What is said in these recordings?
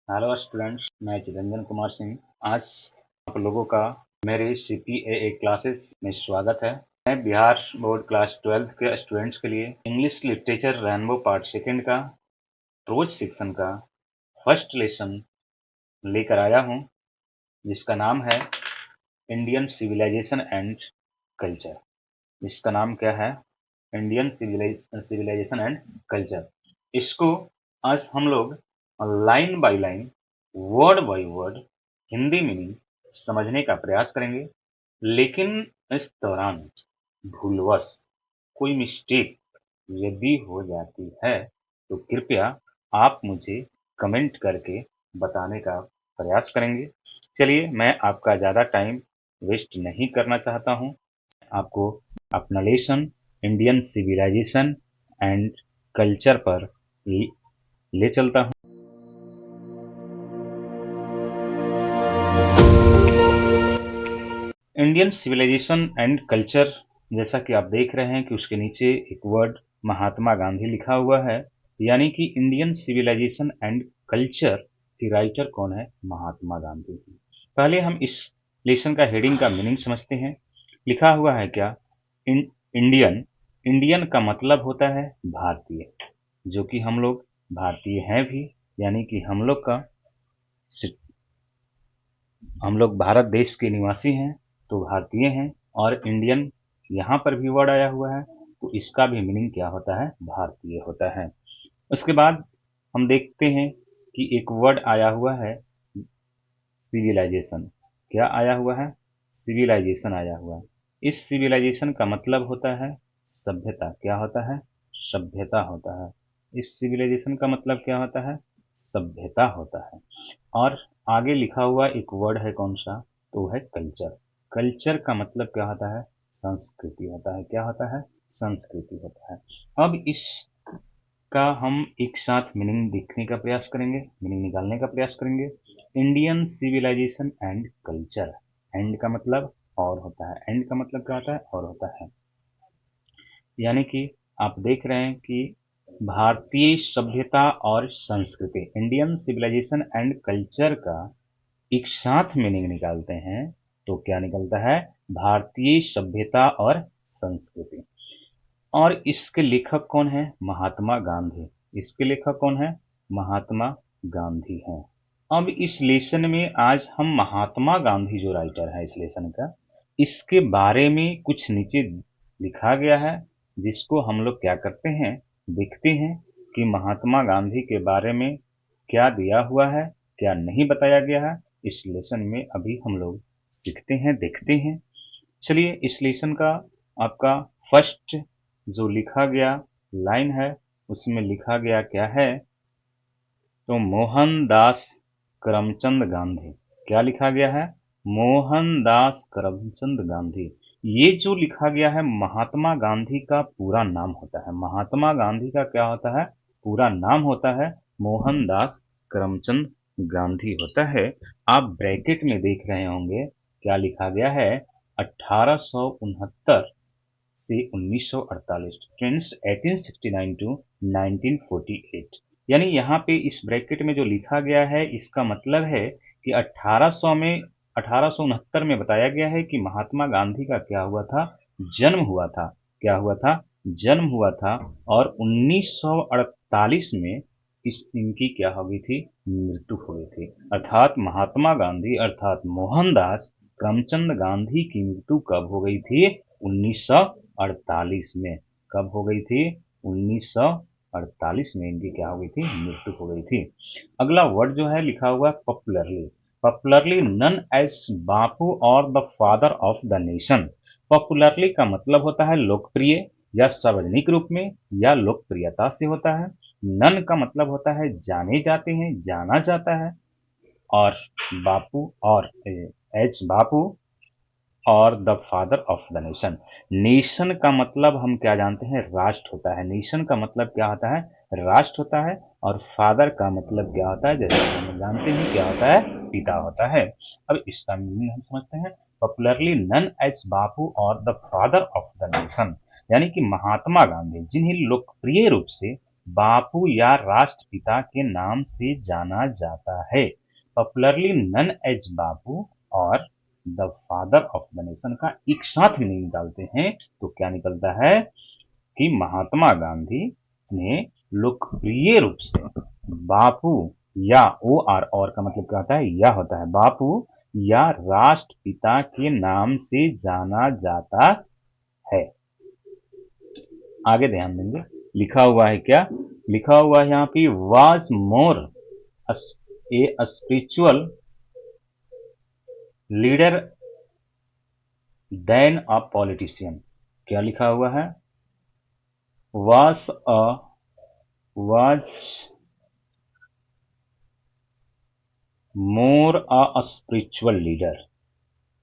Hello students, मैं चिरंजन कुमार सिंह। आज आप लोगों का मेरे CPAA क्लासेस में स्वागत है। मैं बिहार बोर्ड क्लास 12 के स्टूडेंट्स के लिए English literature rainbow part second का प्रोज सेक्शन का फर्स्ट लेसन लेकर आया हूं, जिसका नाम है इंडियन सिविलाइजेशन एंड कल्चर। इसका नाम क्या है? Indian civilisation and culture. इसको आज हम लोग line by line, word by word Hindi meaning समझने का प्रयास करेंगे। लेकिन इस दौरान भूलवश कोई मिस्टेक यदि हो जाती है तो कृपया आप मुझे कमेंट करके बताने का प्रयास करेंगे। चलिए, मैं आपका ज़्यादा टाइम वेस्ट नहीं करना चाहता हूं। आपको अपना lesson Indian civilisation and culture पर ले चलता हूं। इंडियन सिविलाइजेशन एंड कल्चर, जैसा कि आप देख रहे हैं कि उसके नीचे एक वर्ड महात्मा गांधी लिखा हुआ है, यानी कि इंडियन सिविलाइजेशन एंड कल्चर की राइटर कौन है? महात्मा गांधी। पहले हम इस लेसन का हेडिंग का मीनिंग समझते हैं। लिखा हुआ है क्या? इंडियन। इंडियन का मतलब होता है भारतीय, जो कि हम लोग भारतीय हैं भी, यानी कि हम लोग भारत देश के निवासी हैं, तो भारतीय हैं। और इंडियन यहाँ पर भी वर्ड आया हुआ है, तो इसका भी मीनिंग क्या होता है? भारतीय होता है। उसके बाद हम देखते हैं कि एक वर्ड आया हुआ है सिविलाइजेशन। क्या आया हुआ है? सिविलाइजेशन आया हुआ है। इस सिविलाइजेशन का मतलब होता है सभ्यता। क्या होता है? सभ्यता होता है। इस सिविलाइजेशन का मतलब क्या होता है? सभ्यता होता है। और आगे लिखा हुआ एक वर्ड है कौन सा? तो वो है कल्चर। कल्चर का मतलब क्या होता है? संस्कृति होता है। क्या होता है? संस्कृति होता है। अब इस का हम एक साथ मीनिंग देखने का प्रयास करेंगे, मीनिंग निकालने का प्रयास करेंगे। Indian civilisation and culture. And का मतलब और होता है। एंड का मतलब क्या होता है? और होता है। यानी कि आप देख रहे हैं कि भारतीय सभ्यता और संस्कृति, इंडियन सिविलाइजेशन एंड कल्चर का एक साथ मीनिंग निकालते हैं तो क्या निकलता है? भारतीय सभ्यता और संस्कृति। और इसके लेखक कौन है? महात्मा गांधी। इसके लेखक कौन है? महात्मा गांधी हैं। अब इस लेसन में आज हम महात्मा गांधी जो राइटर है इस लेसन का, इसके बारे में कुछ नीचे लिखा गया है, जिसको हम लोग क्या करते हैं? देखते हैं कि महात्मा गांधी के बारे में क्या दिया हुआ है, क्या नहीं बताया गया है। इस लेसन में अभी हम लोग सीखते हैं, देखते हैं। चलिए, इस लेसन का आपका फर्स्ट जो लिखा गया लाइन है, उसमें लिखा गया क्या है? तो मोहनदास करमचंद गांधी। क्या लिखा गया है? मोहनदास करमचंद गांधी। ये जो लिखा गया है महात्मा गांधी का पूरा नाम होता है। महात्मा गांधी का क्या होता है? पूरा नाम होता है मोहनदास करमचंद गांधी होता है। आप ब्रैकेट में देख रहे होंगे क्या लिखा गया है? 1869 से 1948, फ्रेंड्स, 1869 टू 1948। यानी यहाँ पे इस ब्रैकेट में जो लिखा गया है, इसका मतलब है कि 1869 में बताया गया है कि महात्मा गांधी का क्या हुआ था? जन्म हुआ था। क्या हुआ था? जन्म हुआ था। और 1948 में इनकी क्या हो गई थी? मृत्यु हो गई थी। अर्थात महात्मा गांधी अर्थात मोहनदास करमचंद गांधी की मृत्यु कब हो गई थी? 1948 में। कब हो गई थी? 1948 में इनकी क्या हो गई थी? मृत्यु हो गई थी। अगला वर्ड जो है लिखा हुआ है पॉपुलरली। पॉपुलरली नन एज बापू और the father of the nation. Popularly का मतलब होता है लोकप्रिय या सार्वजनिक रूप में या लोकप्रियता से होता है। नन का मतलब होता है जाने जाते हैं, जाना जाता है। और बापू और एच बापू और the father of the nation. Nation का मतलब हम क्या जानते हैं? राष्ट्र होता है। नेशन का मतलब क्या होता है? राष्ट्र होता है। और फादर का मतलब क्या होता है? जैसे कि हम जानते हैं क्या होता है? पिता होता है। अब इसका मीनिंग हम समझते हैं। पॉपुलरली नन एज बापू और the father of the nation, यानी कि महात्मा गांधी जिन्हें लोकप्रिय रूप से बापू या राष्ट्रपिता के नाम से जाना जाता है। पॉपुलरली नन एज बापू और the father of the nation का एक साथ मीनिंग निकालते हैं तो क्या निकलता है कि महात्मा गांधी ने लोकप्रिय रूप से बापू या ओ आर और का मतलब क्या होता है, या होता है, बापू या राष्ट्रपिता के नाम से जाना जाता है। आगे ध्यान देंगे, लिखा हुआ है क्या, लिखा हुआ है यहाँ पे was more a spiritual leader than a politician. क्या लिखा हुआ है, was more a spiritual leader.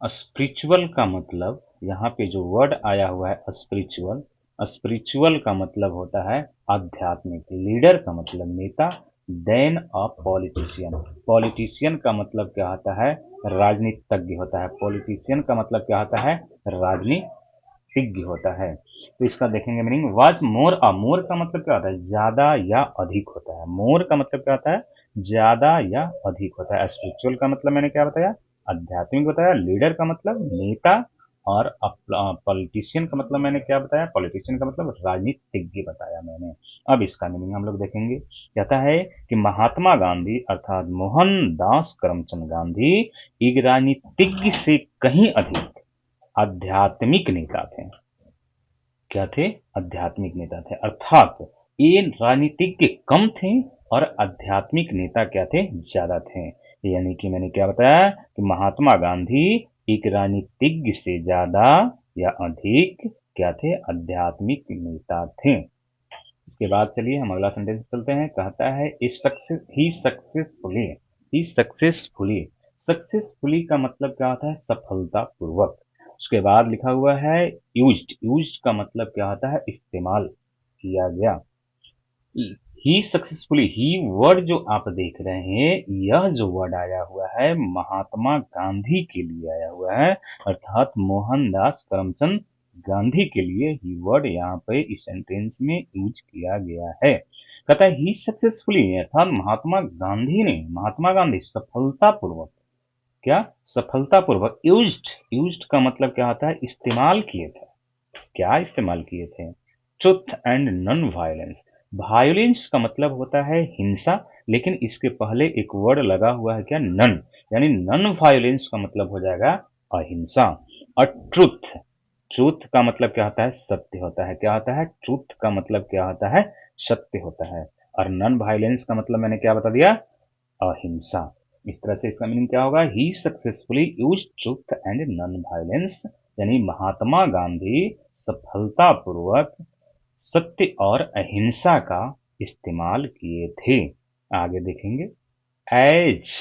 Spiritual का मतलब यहाँ पे जो वर्ड आया हुआ है स्पिरिचुअल, स्पिरिचुअल का मतलब होता है आध्यात्मिक, लीडर का मतलब नेता, देन अ पॉलिटिशियन, पॉलिटिशियन का मतलब क्या होता है, राजनीतिज्ञ होता है, पॉलिटिशियन का मतलब क्या होता है, राजनीतिज्ञ होता है। तो इसका देखेंगे मीनिंग, वाज मोर अ, मोर का मतलब क्या होता है, ज्यादा या अधिक होता है, मोर का मतलब क्या होता है, ज्यादा या अधिक होता है। स्पिरिचुअल का मतलब मैंने क्या बताया, आध्यात्मिक बताया, लीडर का मतलब नेता, और पॉलिटिशियन का मतलब मैंने क्या बताया, पॉलिटिशियन का मतलब राजनीतिज्ञ बताया मैंने। अब इसका मीनिंग हम लोग देखेंगे, कहता है कि महात्मा गांधी अर्थात मोहनदास करमचंद गांधी एक राजनीतिज्ञ से कहीं अधिक आध्यात्मिक नेता थे। क्या थे, आध्यात्मिक नेता थे, अर्थात ये राजनीतिज्ञ कम थे और आध्यात्मिक नेता क्या थे, ज्यादा थे। यानी कि मैंने क्या बताया कि महात्मा गांधी एक राजनीतिज्ञ से ज्यादा या अधिक क्या थे, आध्यात्मिक नेता थे। इसके बाद चलिए हम अगला सेंटेंस चलते हैं, कहता है ही सक्सेसफुली, सक्सेसफुली का मतलब क्या होता है, सफलता पूर्वक। उसके बाद लिखा हुआ है यूज्ड, यूज्ड का मतलब क्या होता है, इस्तेमाल किया गया। ही सक्सेसफुली, ही वर्ड जो आप देख रहे हैं, यह जो वर्ड आया हुआ है महात्मा गांधी के लिए आया हुआ है, अर्थात मोहनदास करमचंद गांधी के लिए ही वर्ड यहाँ पे इस सेंटेंस में यूज किया गया है। कहता है ही सक्सेसफुली, अर्थात महात्मा गांधी ने, महात्मा गांधी सफलतापूर्वक, क्या, सफलतापूर्वक, यूज्ड, यूज्ड का मतलब क्या होता है, इस्तेमाल किए थे। क्या इस्तेमाल किए थे, truth and non violence. Violence का मतलब होता है हिंसा, लेकिन इसके पहले एक वर्ड लगा हुआ है क्या, नन, यानी नॉन वायलेंस का मतलब हो जाएगा अहिंसा। और ट्रुथ, ट्रूथ का मतलब क्या होता है, सत्य होता है। क्या होता है, ट्रूथ का मतलब क्या होता है, सत्य होता है। और नॉन वायलेंस का मतलब मैंने क्या बता दिया, अहिंसा। इस तरह से इसका मीनिंग क्या होगा, he successfully use truth and non violence, यानी महात्मा गांधी सफलतापूर्वक सत्य और अहिंसा का इस्तेमाल किए थे। आगे देखेंगे, as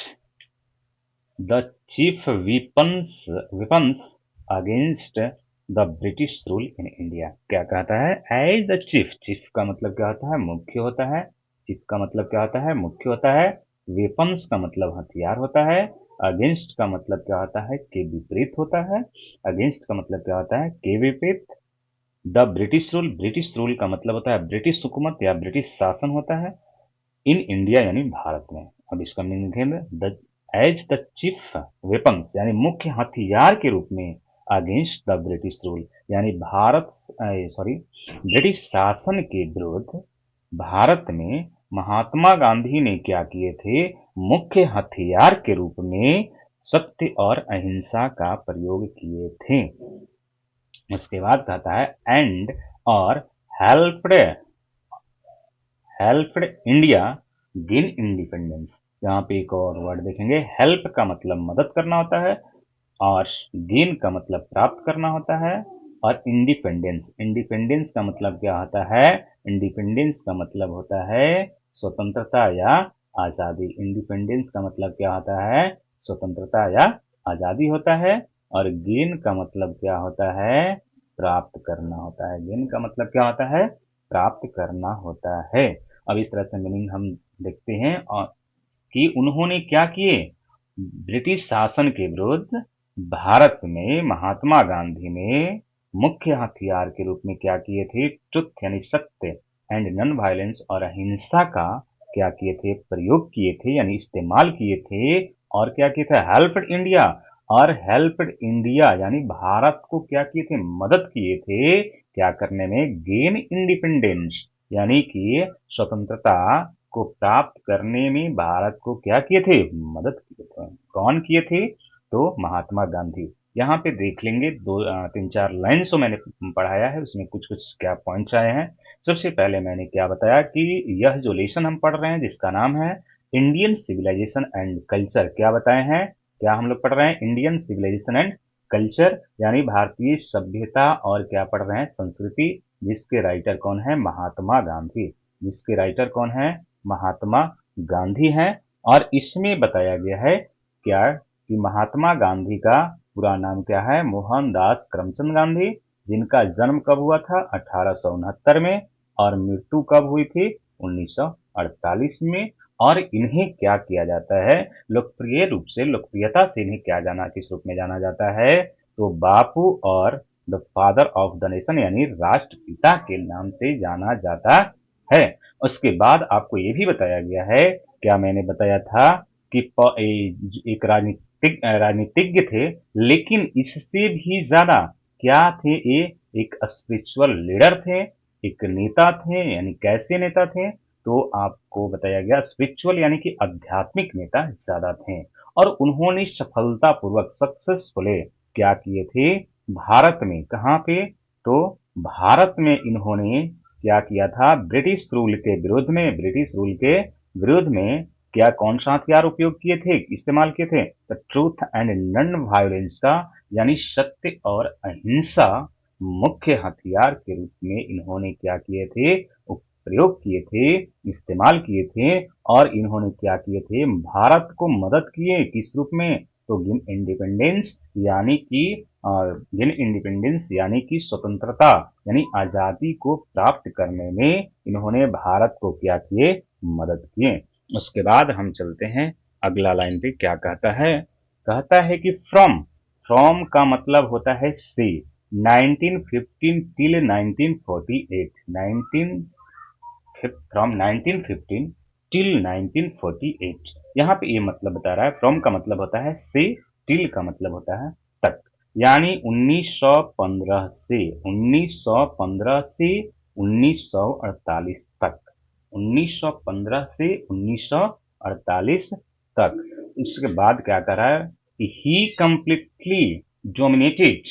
the chief weapons against the British rule in India. क्या कहता है, एज द चीफ, चीफ का मतलब क्या होता है, मुख्य होता है, चीफ का मतलब क्या होता है, मुख्य होता है, वेपन्स का मतलब हथियार होता है, अगेंस्ट का मतलब क्या होता है, के विपरीत होता है, अगेंस्ट का मतलब क्या होता है, के विपरीत। The British rule, British rule का मतलब होता है ब्रिटिश हुकूमत या ब्रिटिश शासन होता है, इन इंडिया यानी भारत में। अब इसका मीनिंग है the as the chief weapons, यानी मुख्य हथियार के रूप में, अगेंस्ट द ब्रिटिश रूल, यानी भारत, सॉरी, ब्रिटिश शासन के विरुद्ध भारत में महात्मा गांधी ने क्या किए थे, मुख्य हथियार के रूप में सत्य और अहिंसा का प्रयोग किए थे। उसके बाद कहता है एंड और helped, helped India gain independence. यहाँ पे एक और वर्ड देखेंगे, हेल्प का मतलब मदद करना होता है, और गेन का मतलब प्राप्त करना होता है, और इंडिपेंडेंस, इंडिपेंडेंस का मतलब क्या होता है, इंडिपेंडेंस का मतलब होता है स्वतंत्रता या आजादी। इंडिपेंडेंस का मतलब क्या होता है, स्वतंत्रता या आजादी होता है। और गेन का मतलब क्या होता है, प्राप्त करना होता है। गेन का मतलब क्या होता है, प्राप्त करना होता है। अब इस तरह से मीनिंग हम देखते हैं, और कि उन्होंने क्या किए, ब्रिटिश शासन के विरुद्ध भारत में महात्मा गांधी ने मुख्य हथियार के रूप में क्या किए थे, ट्रुथ यानी सत्य, एंड नॉन वायलेंस और अहिंसा का क्या किए थे, प्रयोग किए थे यानी इस्तेमाल किए थे। और क्या किए थे, हेल्प्ड इंडिया, और हेल्प्ड इंडिया यानी भारत को क्या किए थे, मदद किए थे क्या करने में, गेन इंडिपेंडेंस यानी कि स्वतंत्रता को प्राप्त करने में भारत को क्या किए थे, मदद किए थे। कौन किए थे, तो महात्मा गांधी। यहाँ पे देख लेंगे दो तीन चार लाइन जो मैंने पढ़ाया है उसमें कुछ कुछ क्या पॉइंट्स आए हैं। सबसे पहले मैंने क्या बताया कि यह जो लेसन हम पढ़ रहे हैं जिसका नाम है इंडियन सिविलाइजेशन एंड कल्चर, क्या बताए हैं, क्या हम लोग पढ़ रहे हैं, इंडियन सिविलाइजेशन एंड कल्चर यानी भारतीय सभ्यता और क्या पढ़ रहे हैं, संस्कृति, जिसके राइटर कौन है, महात्मा गांधी, जिसके राइटर कौन है, महात्मा गांधी हैं। और इसमें बताया गया है क्या कि महात्मा गांधी का पूरा नाम क्या है, मोहनदास करमचंद गांधी, जिनका जन्म कब हुआ था, 1869 में, और मृत्यु कब हुई थी, 1948 में। और इन्हें क्या किया जाता है, लोकप्रिय रूप से, लोकप्रियता से इन्हें क्या जाना, किस रूप में जाना जाता है, तो बापू और the father of the nation यानी राष्ट्रपिता के नाम से जाना जाता है। उसके बाद आपको ये भी बताया गया है, क्या मैंने बताया था कि एक राजनीतिज्ञ थे, लेकिन इससे भी ज्यादा क्या थे, ये एक स्पिरिचुअल लीडर थे, एक नेता थे, यानी कैसे नेता थे, तो आपको बताया गया स्पिरिचुअल यानी कि आध्यात्मिक नेता ज्यादा थे। और उन्होंने सफलतापूर्वक सक्सेसफुली क्या किए थे, भारत में, कहाँ पे, तो भारत में इन्होंने क्या किया था, ब्रिटिश रूल के विरोध में, ब्रिटिश रूल के विरोध में क्या कौन सा हथियार उपयोग किए थे, इस्तेमाल किए थे, the truth and non violence का यानी सत्य और अहिंसा मुख्य हथियार के रूप में इन्होंने क्या किए थे, प्रयोग किए थे, इस्तेमाल किए थे। और इन्होंने क्या किए थे, भारत को मदद किए, किस रूप में, तो गिन इंडिपेंडेंस यानी कि गिन इंडिपेंडेंस यानी कि स्वतंत्रता यानी आजादी को प्राप्त करने में इन्होंने भारत को क्या किए, मदद किए। उसके बाद हम चलते हैं अगला लाइन पे, क्या कहता है, कहता है कि फ्रॉम, फ्रॉम का मतलब होता है से, 1915 टिल 1948, 19 फ्रॉम 1915 टिल 1948, यहाँ पे ये मतलब बता रहा है, फ्रॉम का मतलब होता है से, टिल का मतलब होता है तक, यानी 1915 से 1915 से 1948 तक, 1915 से 1948 तक। उसके बाद क्या कर रहा है कि ही कंप्लीटली डोमिनेटेड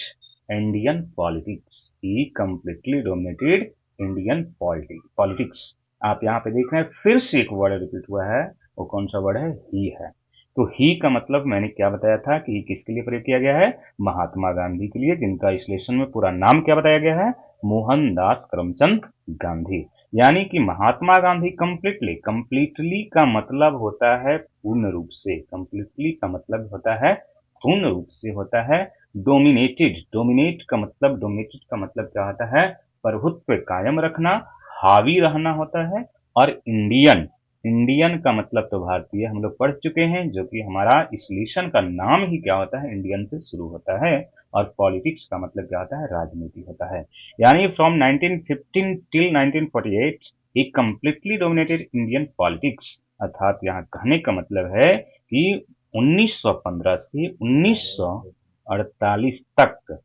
इंडियन पॉलिटिक्स, ही कंप्लीटली डोमिनेटेड इंडियन पॉलिटिक्स। आप यहाँ पे देख रहे हैं फिर से एक वर्ड रिपीट हुआ है, वो कौन सा वर्ड है, ही है। तो ही का मतलब मैंने क्या बताया था कि ही किसके लिए प्रयोग किया गया है, महात्मा गांधी के लिए, जिनका इस लेसन में पूरा नाम क्या बताया गया है, मोहनदास करमचंद गांधी। यानी कि महात्मा गांधी कंप्लीटली, कंप्लीटली का मतलब होता है पूर्ण रूप से, कंप्लीटली का मतलब होता है पूर्ण रूप से होता है, डोमिनेटेड, डोमिनेट का मतलब, डोमिनेटेड का मतलब क्या होता है, प्रभुत्व कायम रखना, हावी रहना होता है। और इंडियन, इंडियन का मतलब तो भारतीय हम लोग पढ़ चुके हैं, जो कि हमारा इस लेसन का नाम ही क्या होता है, इंडियन से शुरू होता है। और पॉलिटिक्स का मतलब क्या होता है, राजनीति होता है। यानी from 1915 till 1948 he completely dominated Indian politics, अर्थात यहाँ कहने का मतलब है कि 1915 से 1948 तक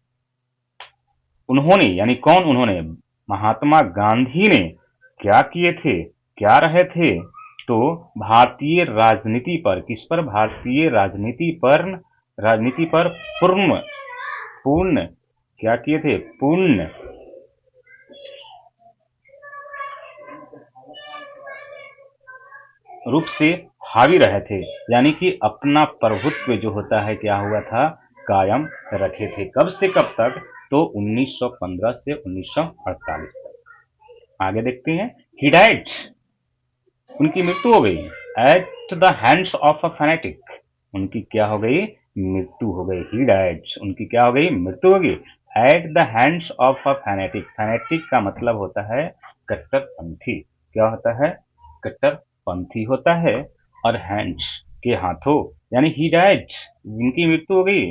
उन्होंने, यानी कौन उन्होंने, महात्मा गांधी ने क्या किए थे, क्या रहे थे, तो भारतीय राजनीति पर, किस पर, भारतीय राजनीति पर, राजनीति पर पूर्ण, पूर्ण क्या किए थे, पूर्ण रूप से हावी रहे थे, यानी कि अपना प्रभुत्व जो होता है क्या हुआ था, कायम रखे थे। कब से कब तक, तो 1915 से 1948 तक। आगे देखते हैं, ही डाइड, उनकी मृत्यु हो गई, at the hands of a fanatic, उनकी क्या हो गई, मृत्यु हो गई, ही डाइड, उनकी क्या हो गई, मृत्यु हो गई, at the hands of a fanatic, fanatic का मतलब होता है कट्टरपंथी, क्या होता है, कट्टरपंथी होता है। और हैंड्स के हाथों, यानी ही डाइड, उनकी मृत्यु हो गई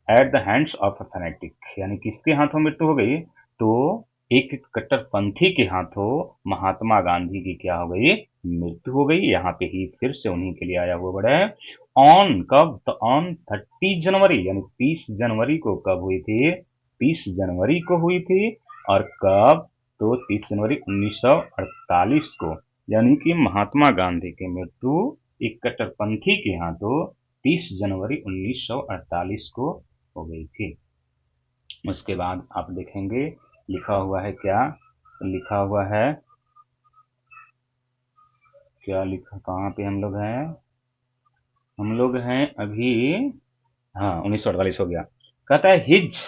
at the hands of a fanatic, यानी किसके हाथों मृत्यु हो गई, तो एक कट्टरपंथी के हाथों महात्मा गांधी की क्या हो गई, मृत्यु हो गई। यहाँ पे ही फिर से उन्हीं के लिए आया हुआ वर्ड है ऑन। कब? तो ऑन 30 जनवरी, यानी 30 जनवरी को कब हुई थी? 30 जनवरी को हुई थी। और कब? तो 30 जनवरी 1948 को, यानी कि महात्मा गांधी की मृत्यु एक कट्टरपंथी के हाथों 30 जनवरी 1948 को हो गई थी। उसके बाद आप देखेंगे लिखा हुआ है क्या? लिखा हुआ है क्या? लिखा कहाँ पे हम लोग हैं? हम लोग हैं अभी, हाँ 1948 हो गया। कहता है his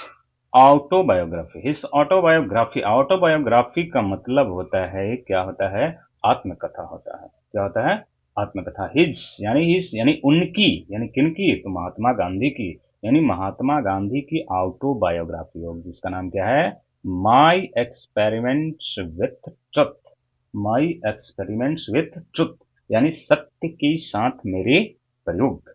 autobiography. His autobiography, autobiography का मतलब होता है, क्या होता है? आत्मकथा होता है। क्या होता है? आत्मकथा। हिज यानी उनकी, यानी किनकी? तो महात्मा गांधी की, यानी महात्मा गांधी की ऑटोबायोग्राफी होगी, जिसका नाम क्या है? My experiments with truth. My experiments with truth, यानी सत्य के साथ मेरे प्रयोग।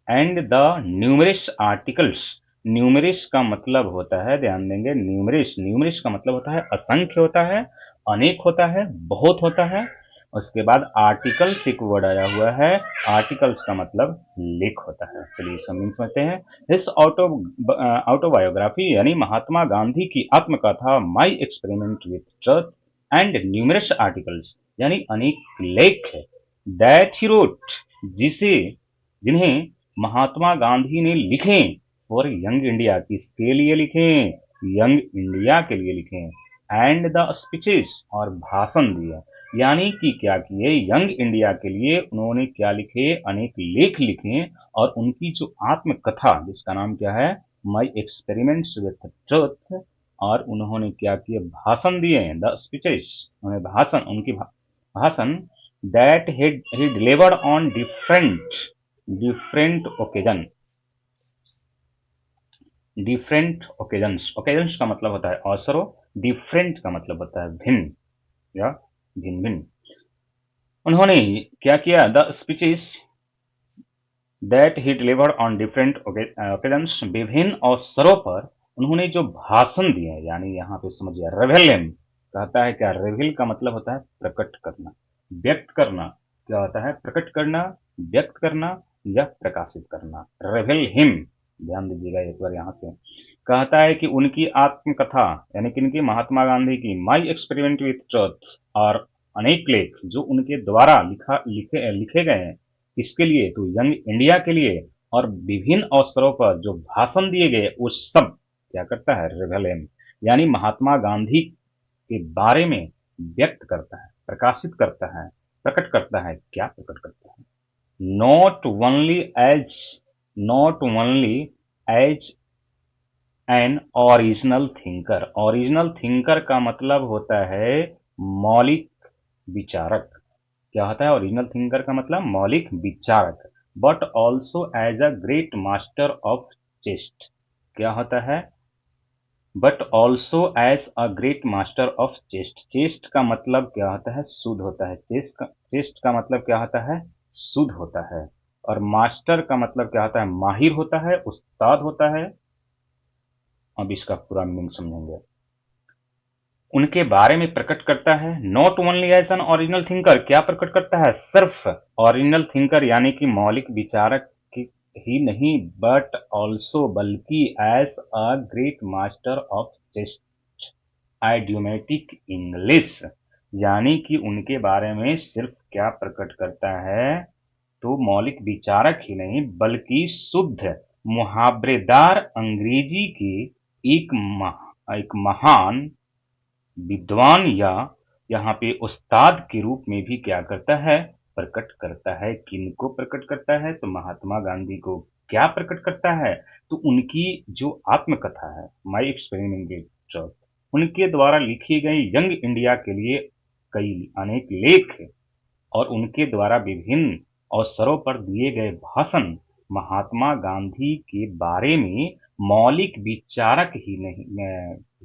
And the numerous articles. Numerous का मतलब होता है, ध्यान देंगे, न्यूमरस, न्यूमरस का मतलब होता है असंख्य होता है, अनेक होता है, बहुत होता है। उसके बाद आर्टिकल्स एक वर्ड आया हुआ है, आर्टिकल्स का मतलब लेख होता है। चलिए समझते हैं। इस ऑटोबायोग्राफी यानी महात्मा गांधी की आत्मकथा my experiment with truth and numerous articles, यानी अनेक लेख दैट ही रोट, जिसे, जिन्हें महात्मा गांधी ने लिखे फॉर यंग इंडिया, किसके लिए लिखे? यंग इंडिया के लिए लिखे। एंड द स्पीचेस, और भाषण दिए, यानी कि क्या किए? यंग इंडिया के लिए उन्होंने क्या लिखे? अनेक लेख लिखे। और उनकी जो आत्मकथा, जिसका नाम क्या है? माई एक्सपेरिमेंट्स विथ ट्रुथ, और उन्होंने क्या किए? भाषण दिए। द स्पीचेस, उन्हें भाषण, उनकी भाषण that he delivered on different occasion, different occasions. Occasions का मतलब होता है अवसरों, डिफरेंट का मतलब होता है भिन्न या भिन्न भिन्न। उन्होंने क्या किया? The speeches that he delivered on different occasions, विभिन्न अवसरों पर उन्होंने जो भाषण दिए, यानी यहाँ पे समझिए रेवेलियन कहता है क्या? रेविल का मतलब होता है प्रकट करना, व्यक्त करना। क्या होता है? प्रकट करना, व्यक्त करना या प्रकाशित करना। रेविल हिम, ध्यान दीजिएगा एक बार यहाँ से। कहता है कि उनकी आत्मकथा, यानी कि इनकी महात्मा गांधी की माई एक्सपेरिमेंट विथ ट्रुथ, और अनेक लेख जो उनके द्वारा लिखे गए हैं, इसके लिए तो यंग इंडिया के लिए, और विभिन्न अवसरों पर जो भाषण दिए गए वो सब क्या करता है? रिवेलेंट, यानी महात्मा गांधी के बारे में व्यक्त करता है, प्रकाशित करता है, प्रकट करता है। क्या प्रकट करता है? Not only as, not only as an original thinker. Original thinker का मतलब होता है मौलिक विचारक। क्या होता है ओरिजिनल थिंकर का मतलब? मौलिक विचारक। But also as a great master of chest. क्या होता है? But also as a great master of chest. Chest का मतलब क्या होता है? शुद्ध होता है। चेस्ट का मतलब क्या होता है? शुद्ध होता है। और मास्टर का मतलब क्या होता है? माहिर होता है, उस्ताद होता है। अब इसका पूरा मीनिंग समझेंगे। उनके बारे में प्रकट करता है। Not only as an original thinker, क्या प्रकट करता है? सिर्फ ओरिजिनल थिंकर यानी कि मौलिक विचारक ही नहीं, बट ऑल्सो, बल्कि as a great master of टेस्ट आइडियोमेटिक इंग्लिश, यानी कि उनके बारे में सिर्फ क्या प्रकट करता है? तो मौलिक विचारक ही नहीं, बल्कि शुद्ध मुहावरेदार अंग्रेजी के एक महान विद्वान, या यहाँ पे उस्ताद के रूप में भी क्या करता है? प्रकट करता है। किनको प्रकट करता है? तो महात्मा गांधी को। क्या प्रकट करता है? तो उनकी जो आत्मकथा है माई एक्सपेरिमेंट विद ट्रुथ, उनके द्वारा लिखी गई यंग इंडिया के लिए कई अनेक लेख, और उनके द्वारा विभिन्न अवसरों पर दिए गए भाषण महात्मा गांधी के बारे में मौलिक विचारक ही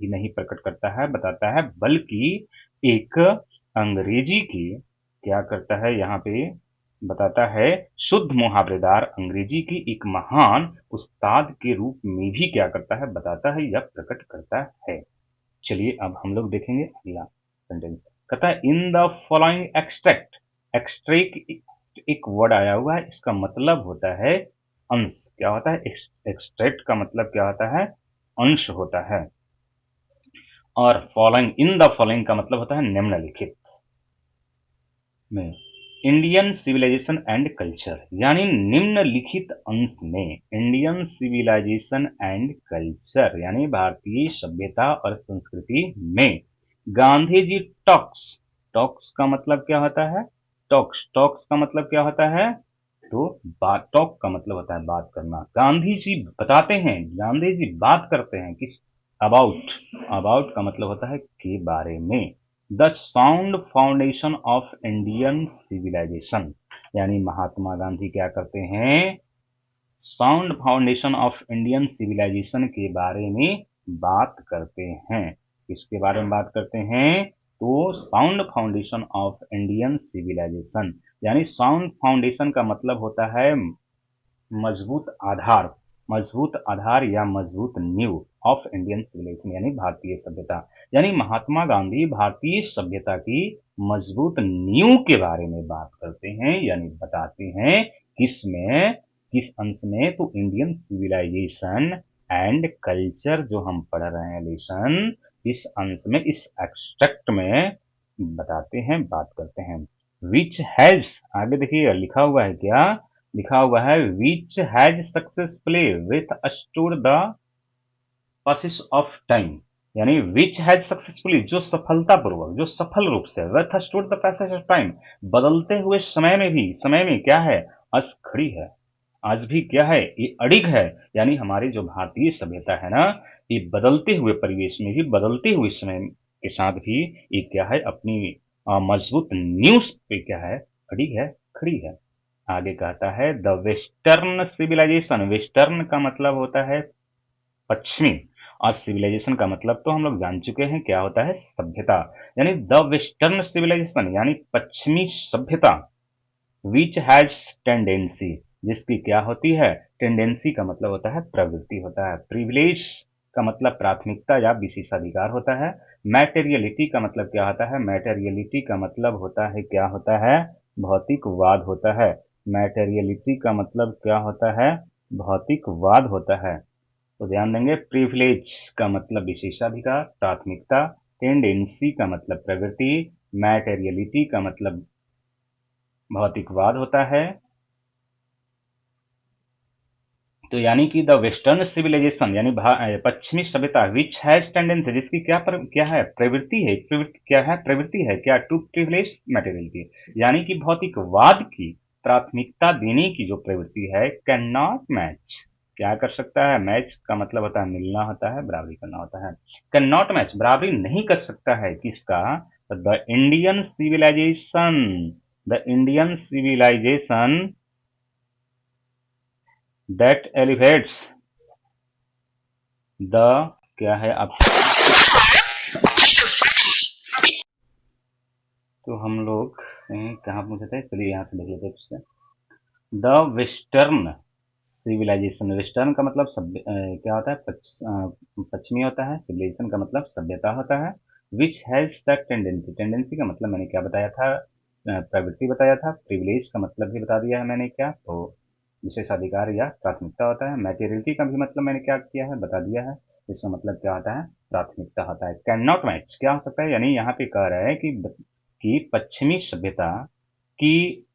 नहीं प्रकट करता है, बताता है, बल्कि एक अंग्रेजी की, क्या करता है यहाँ पे? बताता है शुद्ध मुहावरेदार अंग्रेजी की एक महान उस्ताद के रूप में भी क्या करता है? बताता है या प्रकट करता है। चलिए अब हम लोग देखेंगे अगला सेंटेंस। कहता है in the following extract. Extract एक वर्ड आया हुआ है, इसका मतलब होता है अंश। क्या होता है? एक्सट्रैक्ट का मतलब क्या होता है? अंश होता है। और फॉलोइंग, इन द फॉलोइंग का मतलब होता है निम्नलिखित में। इंडियन सिविलाइजेशन एंड कल्चर, यानी निम्नलिखित अंश में इंडियन सिविलाइजेशन एंड कल्चर यानी भारतीय सभ्यता और संस्कृति में गांधी जी टॉक्स। टॉक्स का मतलब क्या होता है? टॉक्स, टॉक्स का मतलब क्या होता है? तो बात, टॉक का मतलब होता है बात करना। गांधी जी बताते हैं, गांधी जी बात करते हैं किस? अबाउट। अबाउट का मतलब होता है के बारे में। The sound foundation of Indian civilisation, यानी महात्मा गांधी क्या करते हैं? Sound foundation of Indian civilisation के बारे में बात करते हैं। किसके बारे में बात करते हैं? तो sound foundation of Indian civilisation, यानी साउंड फाउंडेशन का मतलब होता है मजबूत आधार। मजबूत आधार या मजबूत नींव ऑफ इंडियन सिविलाइजेशन यानी भारतीय सभ्यता। यानी महात्मा गांधी भारतीय सभ्यता की मजबूत नींव के बारे में बात करते हैं, यानी बताते हैं। किसमें? किस अंश में? तो इंडियन सिविलाइजेशन एंड कल्चर जो हम पढ़ रहे हैं लेसन, इस अंश में, इस एक्सट्रैक्ट में बताते हैं, बात करते हैं। विच हैज, आगे देखिए लिखा हुआ है क्या? लिखा हुआ है which has successfully withstood the passes of time, यानी विच हैज सक्सेसफुली, जो सफलतापूर्वक, जो सफल रूप से, withstood the passage of time, बदलते हुए समय में भी, समय में क्या है? आज खड़ी है। आज भी क्या है? ये अडिग है। यानी हमारी जो भारतीय सभ्यता है ना, ये बदलते हुए परिवेश में भी, बदलते हुए समय के साथ भी ये क्या है? अपनी मजबूत न्यूज पे क्या है? अडिग है, खड़ी है। आगे कहता है द वेस्टर्न सिविलाइजेशन। वेस्टर्न का मतलब होता है पश्चिमी, और सिविलाइजेशन का मतलब तो हम लोग जान चुके हैं क्या होता है? सभ्यता। यानी द वेस्टर्न सिविलाइजेशन यानी पश्चिमी सभ्यता, विच हैज टेंडेंसी, जिसकी क्या होती है? टेंडेंसी का मतलब होता है प्रवृत्ति होता है। प्रिविलेज का मतलब प्राथमिकता या विशेषाधिकार होता है। मैटेरियलिटी का मतलब क्या होता है? मैटेरियलिटी का मतलब होता है, क्या होता है? भौतिकवाद होता है। मैटेरियलिटी का मतलब क्या होता है? भौतिकवाद होता है। तो ध्यान देंगे, प्रिविलेज का मतलब विशेषाधिकार, प्राथमिकता, टेंडेंसी का मतलब प्रवृत्ति, मैटेरियलिटी का मतलब भौतिकवाद होता है। तो यानी कि द वेस्टर्न सिविलाइजेशन यानी पश्चिमी सभ्यता, विच हैज टेंडेंसी, जिसकी क्या है? प्रवृत्ति है। प्रवृत्ति क्या है? प्रवृत्ति है क्या? टू प्रिविलेज मटेरियलिटी, यानी कि भौतिकवाद की प्राथमिकता देने की जो प्रवृत्ति है, कैन नॉट मैच, क्या कर सकता है? मैच का मतलब होता है मिलना होता है, बराबरी करना होता है। कैन नॉट मैच, बराबरी नहीं कर सकता है किसका? The Indian civilisation. The Indian civilisation that elevates the, क्या है आप? तो हम लोग कहाँ पहुंचे थे? चलिए यहाँ से देख लेते हैं फिर से। द वेस्टर्न सिविलाइजेशन, वेस्टर्न का मतलब क्या होता है? पश्चिमी होता है। सिविलाइजेशन का मतलब सभ्यता होता है। Which has the tendency, tendency का मतलब मैंने क्या बताया था? प्रवृत्ति बताया था। प्रिविलेज का मतलब भी बता दिया है मैंने, क्या तो विशेषाधिकार या प्राथमिकता होता है। मैटेरियलिटी का भी मतलब मैंने क्या किया है? बता दिया है। इसका मतलब क्या होता है? प्राथमिकता होता है। कैन नॉट मैच क्या हो सकता है? यानी यहाँ पे कह रहा है कि पश्चिमी सभ्यता की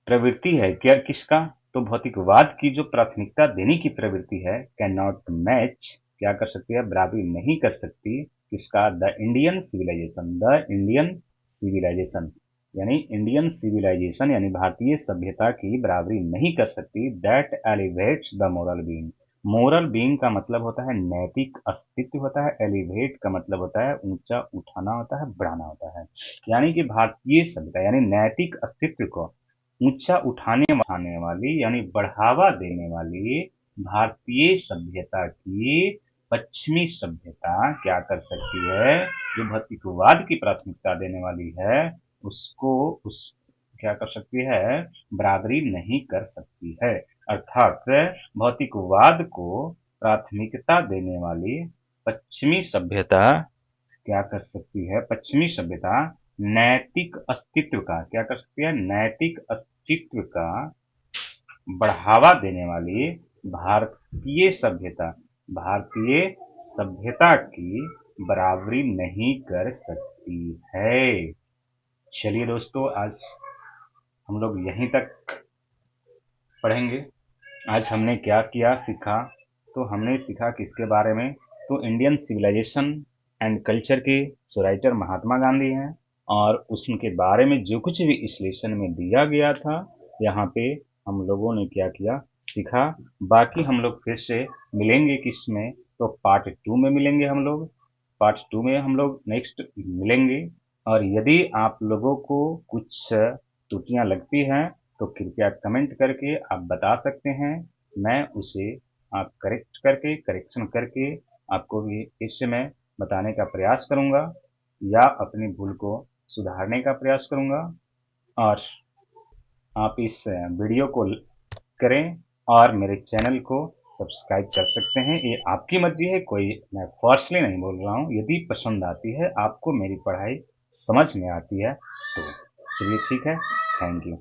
प्रवृत्ति है क्या? किसका? तो भौतिकवाद की जो प्राथमिकता देने की प्रवृत्ति है, कैन नॉट मैच, क्या कर सकती है? बराबरी नहीं कर सकती किसका? The Indian civilisation. The Indian civilisation यानी इंडियन सिविलाइजेशन यानी भारतीय सभ्यता की बराबरी नहीं कर सकती। That elevates the moral being. Moral being का मतलब होता है नैतिक अस्तित्व होता है। एलिवेट का मतलब होता है ऊंचा उठाना होता है, बढ़ाना होता है। यानी कि भारतीय सभ्यता यानी नैतिक अस्तित्व को ऊंचा उठाने वाली यानी बढ़ावा देने वाली भारतीय सभ्यता की पश्चिमी सभ्यता क्या कर सकती है? जो भौतिकवाद की प्राथमिकता देने वाली है, उसको उस क्या कर सकती है? बराबरी नहीं कर सकती है। अर्थात भौतिकवाद को प्राथमिकता देने वाली पश्चिमी सभ्यता क्या कर सकती है? पश्चिमी सभ्यता नैतिक अस्तित्व का क्या कर सकती है? नैतिक अस्तित्व का बढ़ावा देने वाली भारतीय सभ्यता भारतीय सभ्यता की बराबरी नहीं कर सकती है। चलिए दोस्तों, आज हम लोग यहीं तक पढ़ेंगे। आज हमने क्या किया, सीखा? तो हमने सीखा किसके बारे में? तो इंडियन सिविलाइजेशन एंड कल्चर के जो राइटर महात्मा गांधी हैं, और उसके बारे में जो कुछ भी इस लेसन में दिया गया था, यहाँ पे हम लोगों ने क्या किया, सीखा। बाकी हम लोग फिर से मिलेंगे किस में? तो पार्ट 2 में मिलेंगे हम लोग। पार्ट 2 में हम लोग नेक्स्ट मिलेंगे। और यदि आप लोगों को कुछ त्रुटियां लगती हैं तो कृपया कमेंट करके आप बता सकते हैं। मैं उसे आप करेक्शन करके आपको भी फिर से मैं बताने का प्रयास करूंगा, या अपनी भूल को सुधारने का प्रयास करूंगा। और आप इस वीडियो को करें और मेरे चैनल को सब्सक्राइब कर सकते हैं। ये आपकी मर्जी है, कोई मैं फोर्सली नहीं बोल रहा हूँ। यदि पसंद आती है, आपको मेरी पढ़ाई समझ में आती है, तो चलिए ठीक है। Thank you.